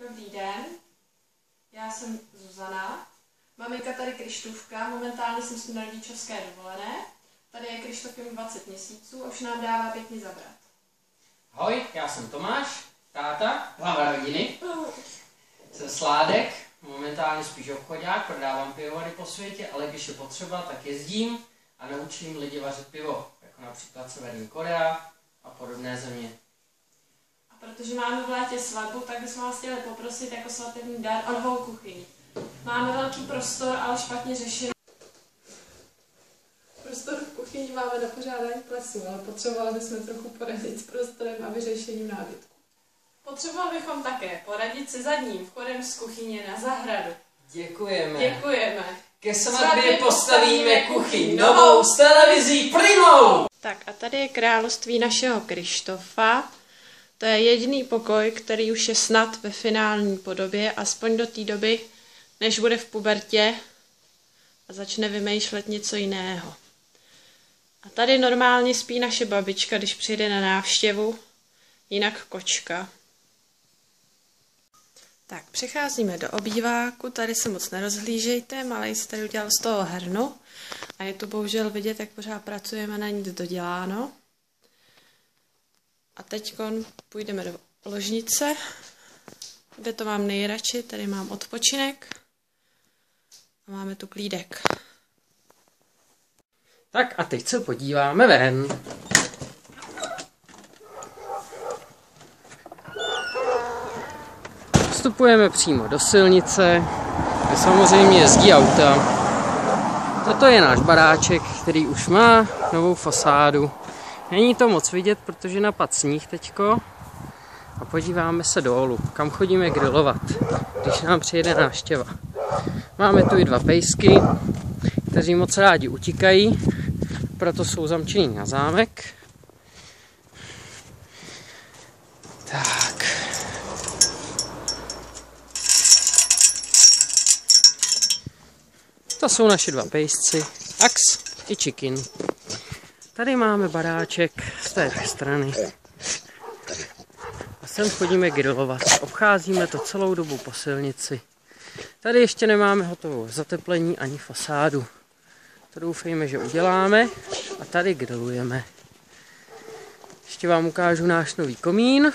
Dobrý den, já jsem Zuzana, maminka tady Krištůvka, momentálně jsem si na rodičovské dovolené, tady je Krištof jen 20 měsíců a už nám dává pěkně zabrat. Ahoj, já jsem Tomáš, táta, hlava rodiny, jsem Sládek, momentálně spíš obchodák, prodávám pivovary po světě, ale když je potřeba, tak jezdím a naučím lidi vařit pivo, jako například Severní Korea a podobné země. A protože máme v létě svatbu, tak bychom vás chtěli poprosit jako svatební dar o novou kuchyni. Máme velký prostor, ale špatně řešený. Prostor v kuchyni máme na pořádání plesu, ale potřebovali bychom trochu poradit s prostorem a vyřešením nábytku. Potřebovali bychom také poradit se zadním vchodem z kuchyně na zahradu. Děkujeme. Děkujeme. Ke svatbě postavíme kuchyň novou s televizí Primou. Tak a tady je království našeho Krištofa. To je jediný pokoj, který už je snad ve finální podobě, aspoň do té doby, než bude v pubertě a začne vymýšlet něco jiného. A tady normálně spí naše babička, když přijde na návštěvu, jinak kočka. Tak, přecházíme do obýváku, tady se moc nerozhlížejte, malej se tady udělal z toho hernu a je tu bohužel vidět, jak pořád pracujeme na nic doděláno. A teď půjdeme do ložnice, kde to mám nejradši, tady mám odpočinek a máme tu klídek. Tak a teď se podíváme ven. Vstupujeme přímo do silnice, kde samozřejmě jezdí auta. Toto je náš baráček, který už má novou fasádu. Není to moc vidět, protože napad sníh teďko. A podíváme se dolů, kam chodíme grilovat, když nám přijede návštěva. Máme tu i 2 pejsky, kteří moc rádi utíkají, proto jsou zamčení na zámek. Tak. To jsou naše 2 pejsci, Ax i Chicken. Tady máme baráček z této strany. A sem chodíme grilovat. Obcházíme to celou dobu po silnici. Tady ještě nemáme hotovou zateplení ani fasádu. To doufejme, že uděláme. A tady grillujeme. Ještě vám ukážu náš nový komín.